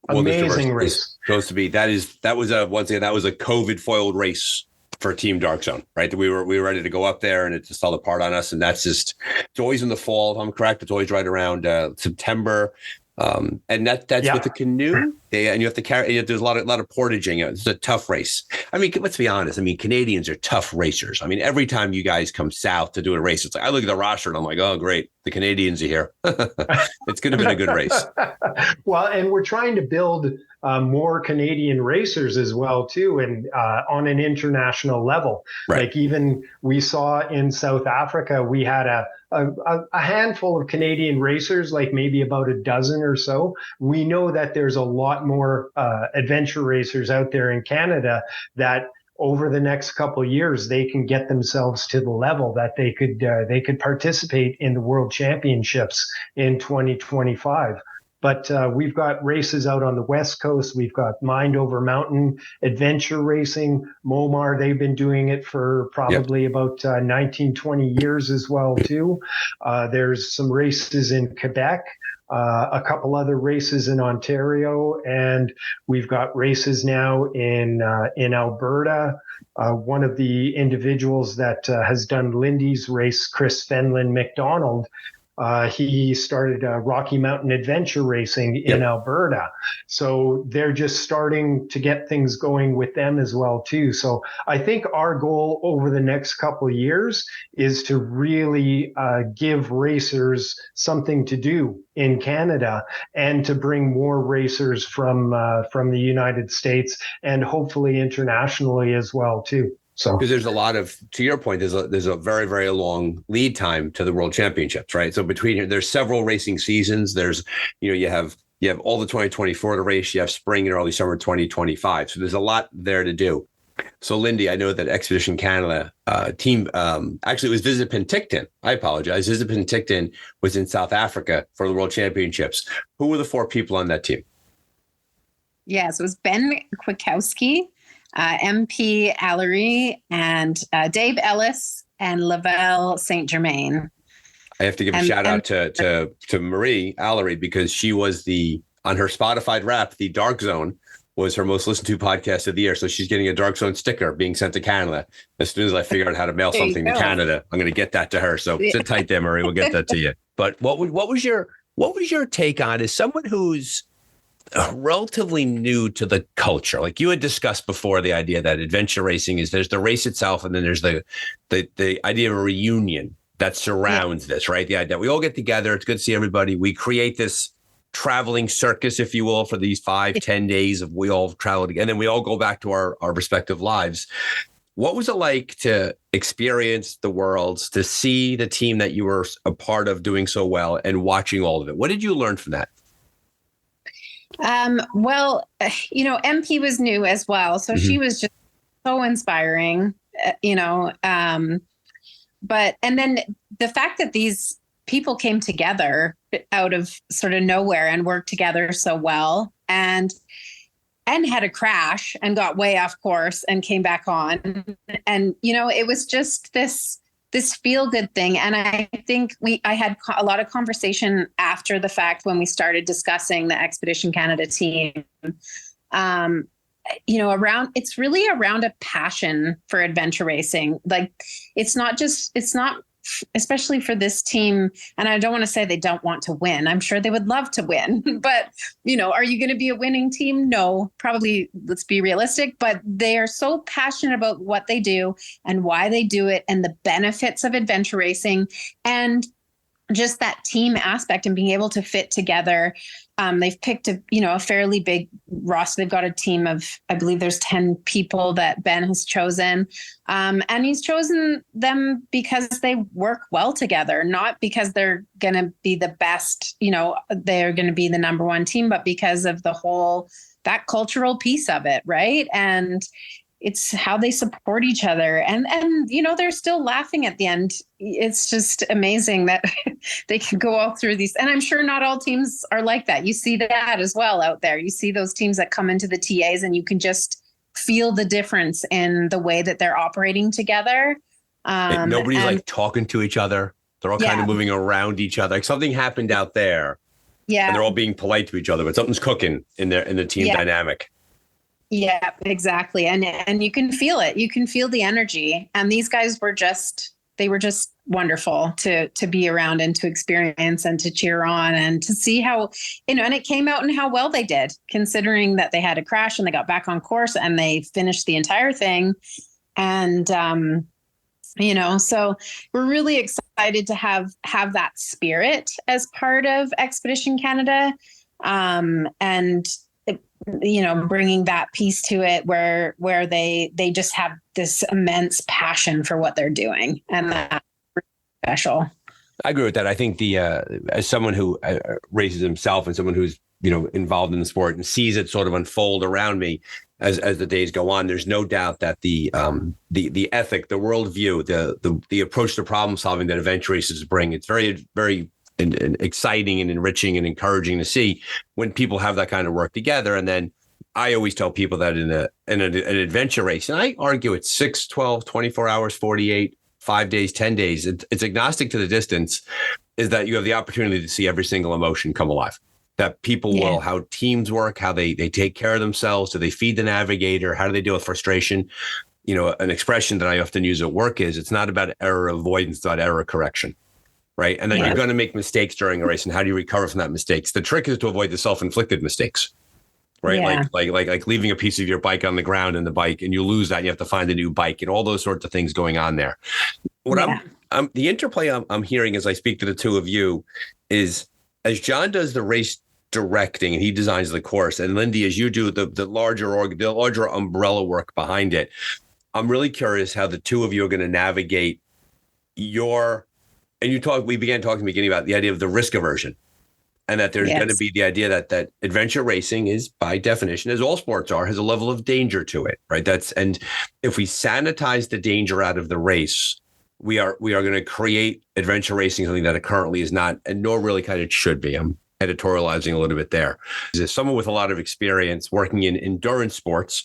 Amazing race. Supposed to be that was a COVID foiled race for Team Dark Zone, right? That we were ready to go up there, and it just fell apart on us. And that's it's always in the fall. If I'm correct, it's always right around September. And that's with the canoe. And you have to carry. There's a lot of portaging. It's a tough race. I mean, let's be honest. I mean, Canadians are tough racers. I mean, every time you guys come south to do a race, it's like I look at the roster and I'm like, oh, great, the Canadians are here. It's going to be a good race. Well, and we're trying to build more Canadian racers as well too, and on an international level. Right. Like even we saw in South Africa, we had a handful of Canadian racers, like maybe about a dozen or so. We know that there's a lot more adventure racers out there in Canada that over the next couple of years, they can get themselves to the level that they could participate in the World Championships in 2025. But we've got races out on the West Coast. We've got Mind Over Mountain Adventure Racing. Momar, they've been doing it for probably about 19, 20 years as well, too. There's some races in Quebec, a couple other races in Ontario, and we've got races now in Alberta. One of the individuals that has done Lyndie's race, Chris Fenlon McDonald, He started Rocky Mountain Adventure Racing in Alberta. So they're just starting to get things going with them as well, too. So I think our goal over the next couple of years is to really give racers something to do in Canada and to bring more racers from the United States and hopefully internationally as well, too. So, because there's a lot of, to your point, there's a very, very long lead time to the World Championships, right? So there's several racing seasons. There's, you have all the 2024 to race. You have spring and early summer 2025. So there's a lot there to do. So, Lyndie, I know that Expedition Canada team, actually it was Visit Penticton. I apologize. Visit Penticton was in South Africa for the World Championships. Who were the 4 people on that team? Yeah, so it was Ben Kwiatkowski, MP Allery, and Dave Ellis and Lavelle St. Germain. I have to give a shout out to Marie Allery, because she was on her Spotify Wrapped, the Dark Zone was her most listened to podcast of the year. So she's getting a Dark Zone sticker being sent to Canada. As soon as I figure out how to mail something to Canada, I'm going to get that to her. So sit tight there, Marie. We'll get that to you. But what was your take on, as someone who's relatively new to the culture? Like you had discussed before, the idea that adventure racing there's the race itself, and then there's the idea of a reunion that surrounds this, right? The idea that we all get together. It's good to see everybody. We create this traveling circus, if you will, for these 5-10 days of we all travel together, and then we all go back to our respective lives. What was it like to experience the Worlds, to see the team that you were a part of doing so well and watching all of it? What did you learn from that? Well, MP was new as well. So she was just so inspiring, and then the fact that these people came together out of sort of nowhere and worked together so well and had a crash and got way off course and came back on. And, it was just this feel good thing. And I think I had a lot of conversation after the fact when we started discussing the Expedition Canada team, it's really around a passion for adventure racing. Like it's not especially for this team. And I don't want to say they don't want to win. I'm sure they would love to win, but are you going to be a winning team? No, probably. Let's be realistic, but they are so passionate about what they do and why they do it and the benefits of adventure racing and just that team aspect and being able to fit together. They've picked a fairly big roster. They've got a team of, I believe there's 10 people that Ben has chosen. And he's chosen them because they work well together, not because they're going to be the best, they're going to be the number one team, but because of that cultural piece of it. Right. And it's how they support each other. And they're still laughing at the end. It's just amazing that they can go all through these. And I'm sure not all teams are like that. You see that as well out there. You see those teams that come into the TAs and you can just feel the difference in the way that they're operating together. Nobody's like talking to each other. They're all kind of moving around each other. Like something happened out there. Yeah. And they're all being polite to each other, but something's cooking in the team dynamic. Yeah, exactly. And you can feel it. You can feel the energy. And these guys were just wonderful to be around and to experience and to cheer on and to see how, and it came out and how well they did, considering that they had a crash and they got back on course and they finished the entire thing. And, so we're really excited to have that spirit as part of Expedition Canada. And bringing that piece to it where they just have this immense passion for what they're doing. And that's really special. I agree with that. I think as someone who races himself and someone who's, involved in the sport and sees it sort of unfold around me as the days go on, there's no doubt that the ethic, the worldview, the approach to problem solving that adventure races bring, it's very, very and exciting and enriching and encouraging to see when people have that kind of work together. And then I always tell people that in an adventure race, and I argue it's 6, 12, 24 hours, 48, 5 days, 10 days. It's agnostic to the distance, is that you have the opportunity to see every single emotion come alive. That people will, how teams work, how they take care of themselves. Do they feed the navigator? How do they deal with frustration? An expression that I often use at work is it's not about error avoidance, it's about error correction. right? And then you're going to make mistakes during a race. And how do you recover from that mistakes? The trick is to avoid the self-inflicted mistakes, right? Yeah. Like leaving a piece of your bike on the ground in the bike, and you lose that, and you have to find a new bike, and all those sorts of things going on there. The interplay I'm hearing as I speak to the two of you is, as John does the race directing and he designs the course, and Lyndie, as you do the larger umbrella work behind it, I'm really curious how the two of you are going to navigate we began talking in the beginning about the idea of the risk aversion, and that there's going to be the idea that adventure racing is, by definition, as all sports are, has a level of danger to it, right? And if we sanitize the danger out of the race, we are going to create adventure racing something that it currently is not, and nor really kind of should be. I'm editorializing a little bit there. As someone with a lot of experience working in endurance sports,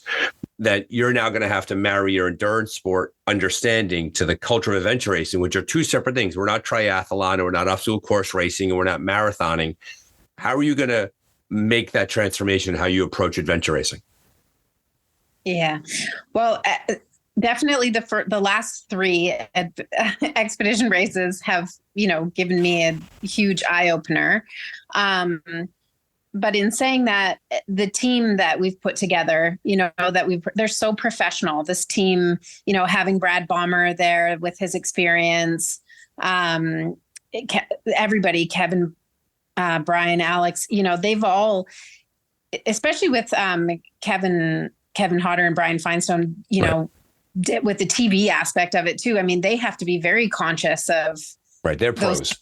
that you're now going to have to marry your endurance sport understanding to the culture of adventure racing, which are two separate things. We're not triathlon, and we're not obstacle course racing, and we're not marathoning. How are you going to make that transformation in how you approach adventure racing? Yeah. Well, definitely the last three expedition races have, given me a huge eye opener. But in saying that, the team that we've put together, they're so professional. This team, having Brad Bomber there with his experience, everybody, Kevin, Brian, Alex, they've all, especially with Kevin Hodder and Brian Feinstone, with the TV aspect of it too. I mean, they have to be very conscious of they're pros,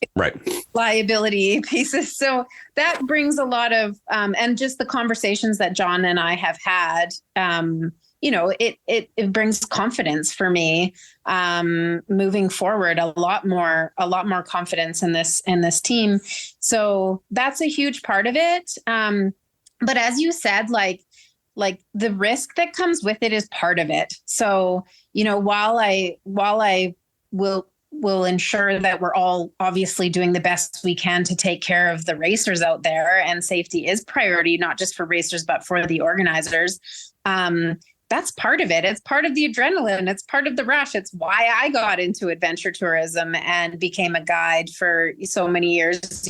liability pieces. So that brings a lot of, and just the conversations that John and I have had, it brings confidence for me, moving forward, a lot more confidence in this team. So that's a huge part of it. But as you said, like the risk that comes with it is part of it. So, while I will ensure that we're all obviously doing the best we can to take care of the racers out there, and safety is priority, not just for racers, but for the organizers. That's part of it. It's part of the adrenaline. It's part of the rush. It's why I got into adventure tourism and became a guide for so many years.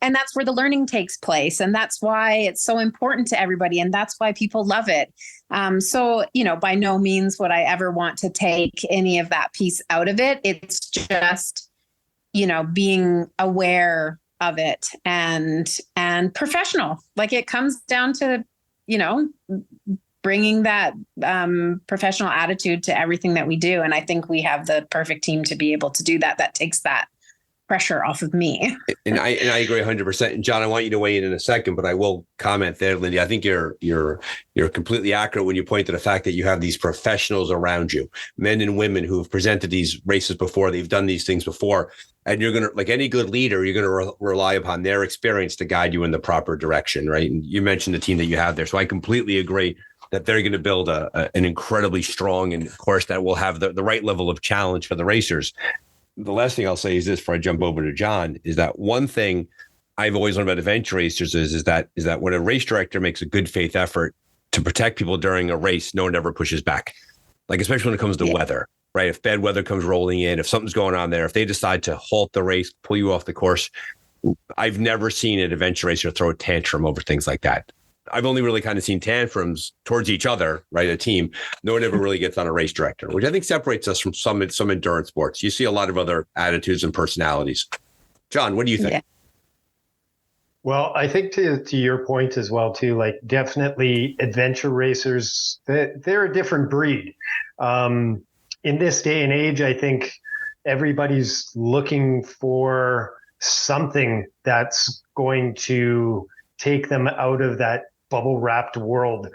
And that's where the learning takes place. And that's why it's so important to everybody. And that's why people love it. So, by no means would I ever want to take any of that piece out of it. It's just, being aware of it and professional. Like, it comes down to, bringing that professional attitude to everything that we do. And I think we have the perfect team to be able to do that. That takes that pressure off of me. And I agree 100%. And John, I want you to weigh in a second, but I will comment there, Lyndie. I think you're completely accurate when you point to the fact that you have these professionals around you, men and women who have presented these races before. They've done these things before. And you're going to, like any good leader, you're going to rely upon their experience to guide you in the proper direction, right? And you mentioned the team that you have there. So I completely agree that they're going to build an incredibly strong, and of course that will have the right level of challenge for the racers. The last thing I'll say is this before I jump over to John, is that one thing I've always learned about adventure racers is that when a race director makes a good faith effort to protect people during a race, no one ever pushes back. Like, especially when it comes to weather, right? If bad weather comes rolling in, if something's going on there, if they decide to halt the race, pull you off the course, I've never seen an adventure racer throw a tantrum over things like that. I've only really kind of seen tantrums towards each other, right? A team. No one ever really gets on a race director, which I think separates us from some endurance sports. You see a lot of other attitudes and personalities. John, what do you think? Yeah. Well, I think to your point as well, too, like, definitely adventure racers, they're a different breed. In this day and age, I think everybody's looking for something that's going to take them out of that bubble wrapped world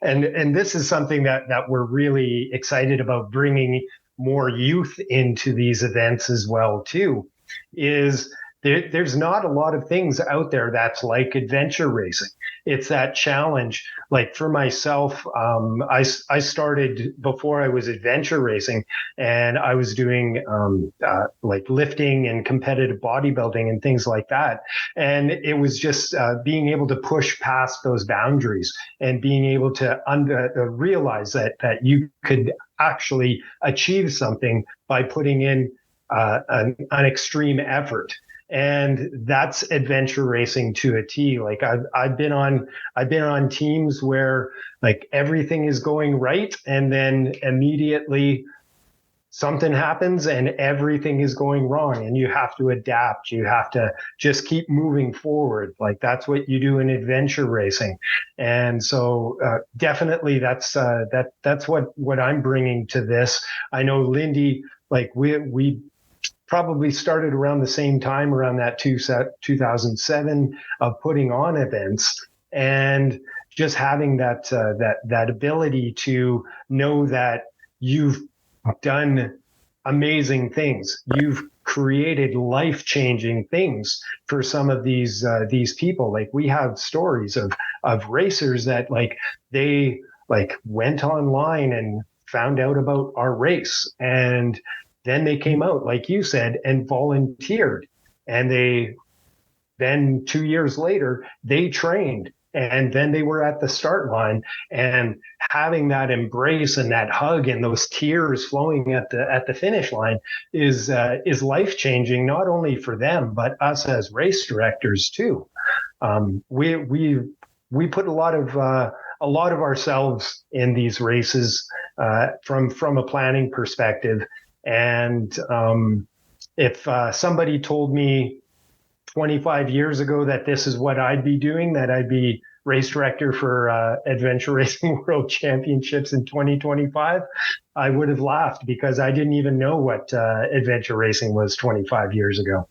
and this is something that we're really excited about, bringing more youth into these events as well too, is there's not a lot of things out there that's like adventure racing. It's that challenge. Like, for myself, I started before I was adventure racing, and I was doing like lifting and competitive bodybuilding and things like that. And it was just being able to push past those boundaries and being able to realize that you could actually achieve something by putting in an extreme effort. And that's adventure racing to a T. Like I've been on teams where like everything is going right, and then immediately something happens and everything is going wrong, and you have to adapt. You have to just keep moving forward. Like that's what you do in adventure racing. And so definitely that's what I'm bringing to this. I know Lyndie, like we probably started around the same time, around that 2007 of putting on events, and just having that ability to know that you've done amazing things. You've created life-changing things for some of these people. Like we have stories of racers that like they like went online and found out about our race, and then they came out, like you said, and volunteered. And then 2 years later, they trained, and then they were at the start line. And having that embrace and that hug and those tears flowing at the finish line is life changing, not only for them but us as race directors too. We put a lot of ourselves in these races from a planning perspective. And if somebody told me 25 years ago that this is what I'd be doing, that I'd be race director for Adventure Racing World Championships in 2025, I would have laughed, because I didn't even know what adventure racing was 25 years ago.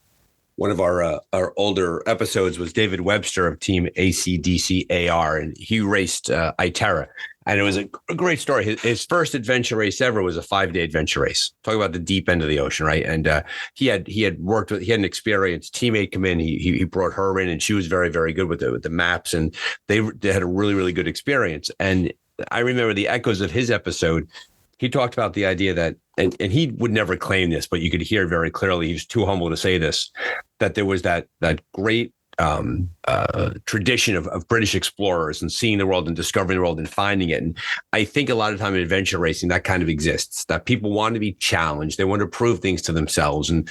One of our older episodes was David Webster of Team ACDCAR, and he raced Iterra. And it was a great story. His first adventure race ever was a 5-day adventure race. Talk about the deep end of the ocean, right? And he had an experienced teammate come in. He brought her in, and she was very, very good with the maps, and they had a really, really good experience. And I remember the echoes of his episode. He talked about the idea that, and he would never claim this, but you could hear very clearly, he was too humble to say this, that there was that great tradition of British explorers and seeing the world and discovering the world and finding it. And I think a lot of time in adventure racing, that kind of exists, that people want to be challenged. They want to prove things to themselves. And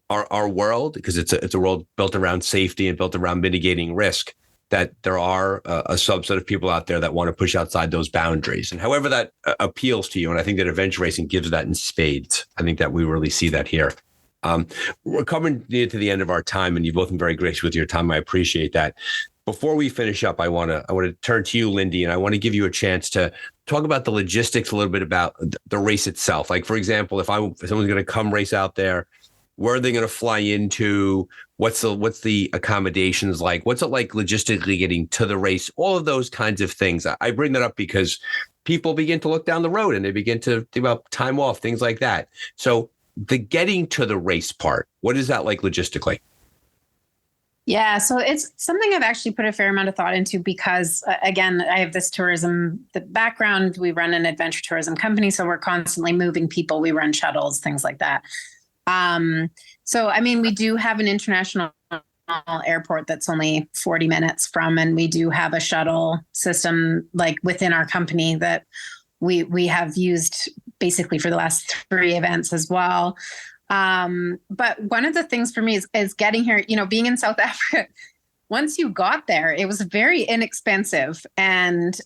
our world, because it's a world built around safety and built around mitigating risk, that there are a subset of people out there that want to push outside those boundaries. And however that appeals to you, and I think that adventure racing gives that in spades. I think that we really see that here. We're coming near to the end of our time, and you've both been very gracious with your time. I appreciate that. Before we finish up, I want to turn to you, Lyndie, and I want to give you a chance to talk about the logistics a little bit about the race itself. Like, for example, if someone's going to come race out there, where are they going to fly into? What's the accommodations like? What's it like logistically getting to the race? All of those kinds of things. I bring that up because people begin to look down the road and they begin to think about time off, things like that. So the getting to the race part, what is that like logistically? Yeah, so it's something I've actually put a fair amount of thought into because, again, I have this tourism background. We run an adventure tourism company, so we're constantly moving people. We run shuttles, things like that. So, I mean, we do have an international airport that's only 40 minutes from, and we do have a shuttle system like within our company that we have used basically for the last 3 events as well. But one of the things for me is getting here, being in South Africa. Once you got there, it was very inexpensive, and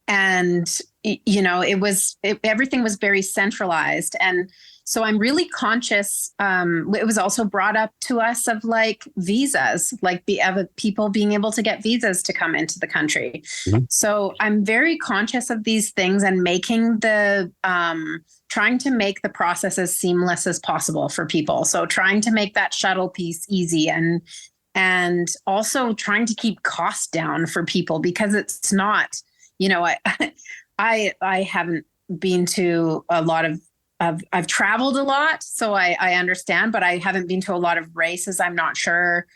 everything was very centralized. And so I'm really conscious. It was also brought up to us of like visas, like people being able to get visas to come into the country. Mm-hmm. So I'm very conscious of these things and making trying to make the process as seamless as possible for people. So trying to make that shuttle piece easy and also trying to keep costs down for people, because it's not, I haven't been to a lot of, I've traveled a lot, so I understand, but I haven't been to a lot of races. I'm not sure.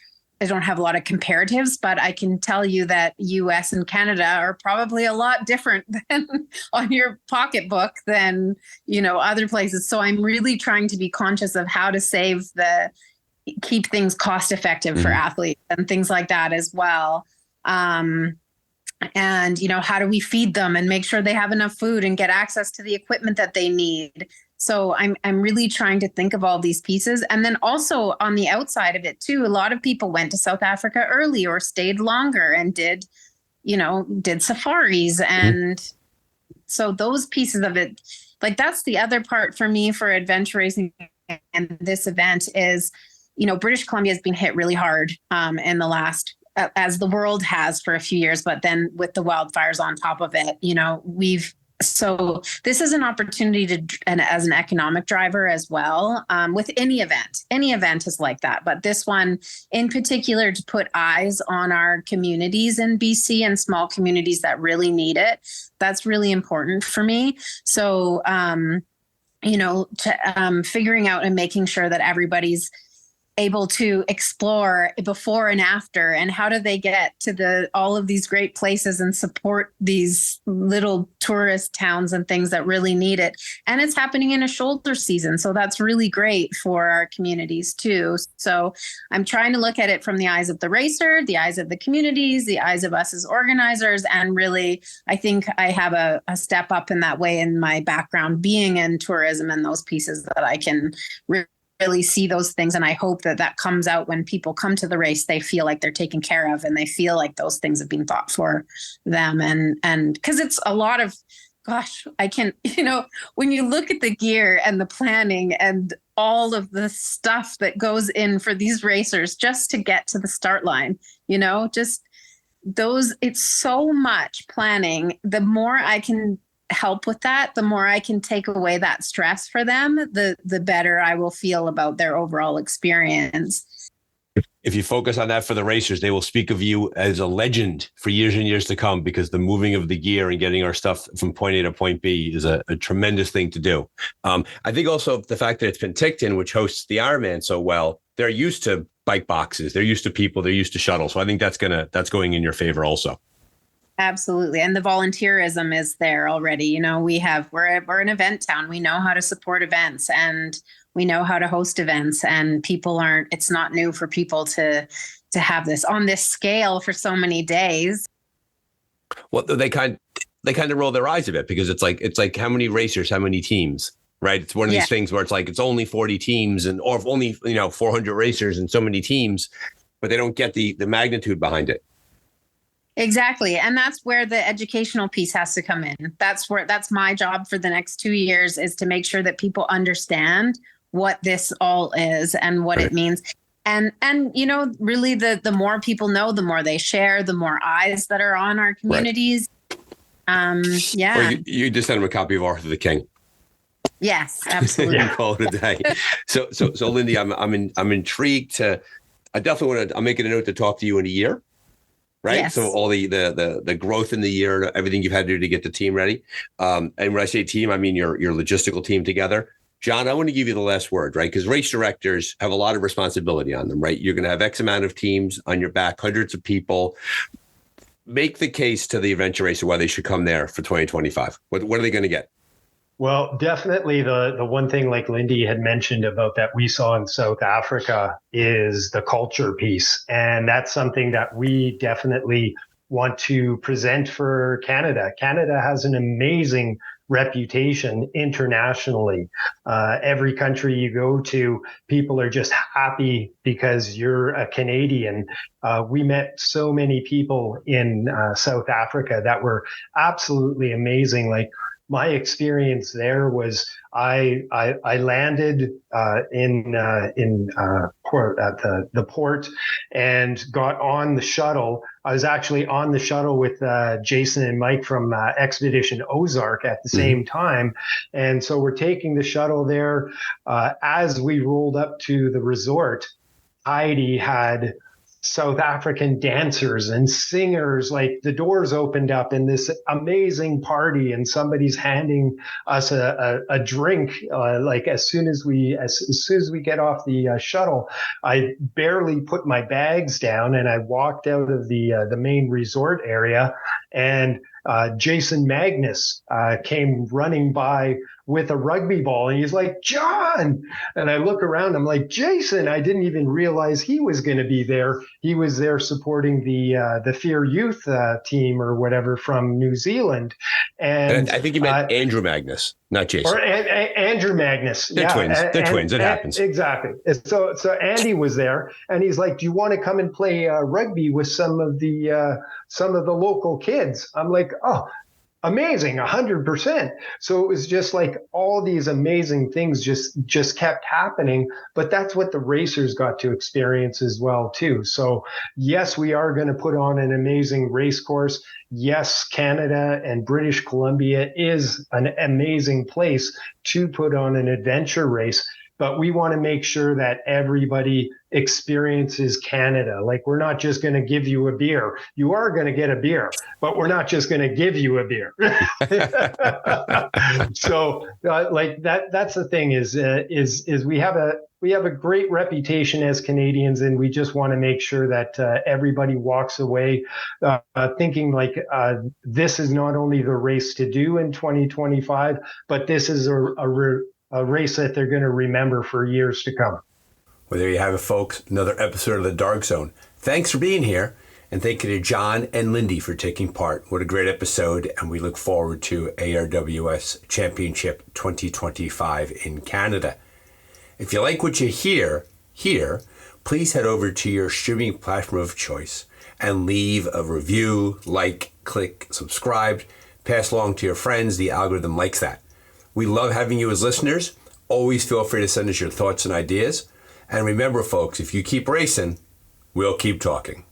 I don't have a lot of comparatives, but I can tell you that US and Canada are probably a lot different than on your pocketbook than, other places. So I'm really trying to be conscious of how to keep things cost effective for athletes and things like that as well. And, how do we feed them and make sure they have enough food and get access to the equipment that they need? So I'm really trying to think of all these pieces. And then also on the outside of it too, a lot of people went to South Africa early or stayed longer and did safaris. And so those pieces of it, like that's the other part for me for adventure racing and this event is, British Columbia has been hit really hard in the last, as the world has for a few years, but then with the wildfires on top of it, so this is an opportunity and as an economic driver as well, with any event is like that. But this one in particular, to put eyes on our communities in BC and small communities that really need it, that's really important for me. So, figuring out and making sure that everybody's able to explore before and after, and how do they get to all of these great places and support these little tourist towns and things that really need it. And it's happening in a shoulder season. So that's really great for our communities too. So I'm trying to look at it from the eyes of the racer, the eyes of the communities, the eyes of us as organizers. And really, I think I have a step up in that way in my background, being in tourism and those pieces, that I can really see those things. And I hope that comes out when people come to the race, they feel like they're taken care of and they feel like those things have been thought for them. And because it's a lot of, gosh, I can, when you look at the gear and the planning and all of the stuff that goes in for these racers just to get to the start line, just those, it's so much planning. The more I can help with that, the more I can take away that stress for them, the better I will feel about their overall experience. If you focus on that for the racers, they will speak of you as a legend for years and years to come, because the moving of the gear and getting our stuff from point A to point B is a tremendous thing to do. I think also the fact that it's Penticton, which hosts the Ironman so well, they're used to bike boxes, they're used to people, they're used to shuttles. So I think that's going in your favor also. Absolutely. And the volunteerism is there already. We're an event town. We know how to support events and we know how to host events, and it's not new for people to have this on this scale for so many days. Well, they kind of roll their eyes a bit, because it's like how many racers, how many teams, right? It's one of these things where it's like, it's only 40 teams or only, 400 racers and so many teams, but they don't get the magnitude behind it. Exactly. And that's where the educational piece has to come in. That's my job for the next 2 years, is to make sure that people understand what this all is and what it means. And really the more people know, the more they share, the more eyes that are on our communities. Right. Or you just send them a copy of Arthur the King. Yes, absolutely. You call it a day. So Lyndie, I'm intrigued I definitely want to, I'm making a note to talk to you in a year. Right. Yes. So all the growth in the year, everything you've had to do to get the team ready. And when I say team, I mean your logistical team together. John, I want to give you the last word, right? Because race directors have a lot of responsibility on them, right? You're going to have X amount of teams on your back, hundreds of people. Make the case to the adventure racer why they should come there for 2025. What are they going to get? Well, definitely the one thing, like Lyndie had mentioned about that we saw in South Africa, is the culture piece. And that's something that we definitely want to present for Canada. Canada has an amazing reputation internationally. Every country you go to, people are just happy because you're a Canadian. We met so many people in South Africa that were absolutely amazing. Like, my experience there was I landed in port at the port and got on the shuttle. I was actually on the shuttle with Jason and Mike from Expedition Ozark at the same time, and so we're taking the shuttle there. As we rolled up to the resort, Heidi had South African dancers and singers. Like, the doors opened up in this amazing party, and somebody's handing us a drink. Like, as soon as we get off the shuttle, I barely put my bags down, and I walked out of the main resort area, and Jason Magnus came running by with a rugby ball, and he's like, "John!" And I look around, I'm like, "Jason!" I didn't even realize he was going to be there. He was there supporting the Fear Youth team or whatever from New Zealand. And I think you meant Andrew Magnus. not Jason. Or Andrew Magnus. They're twins. They're twins. It happens. Exactly. So Andy was there, and he's like, "Do you want to come and play rugby with some of the local kids?" I'm like, "Oh, amazing, 100%." So it was just like all these amazing things just kept happening. But that's what the racers got to experience as well too. So yes, we are going to put on an amazing race course. Yes, Canada and British Columbia is an amazing place to put on an adventure race. But we want to make sure that everybody experiences Canada. Like, we're not just going to give you a beer. You are going to get a beer, but we're not just going to give you a beer. So like that's the thing is we have a great reputation as Canadians, and we just want to make sure that everybody walks away thinking like this is not only the race to do in 2025, but this is a race that they're going to remember for years to come. Well, there you have it, folks. Another episode of The Dark Zone. Thanks for being here. And thank you to John and Lyndie for taking part. What a great episode. And we look forward to ARWS Championship 2025 in Canada. If you like what you hear here, please head over to your streaming platform of choice and leave a review, click, subscribe, pass along to your friends. The algorithm likes that. We love having you as listeners. Always feel free to send us your thoughts and ideas. And remember, folks, if you keep racing, we'll keep talking.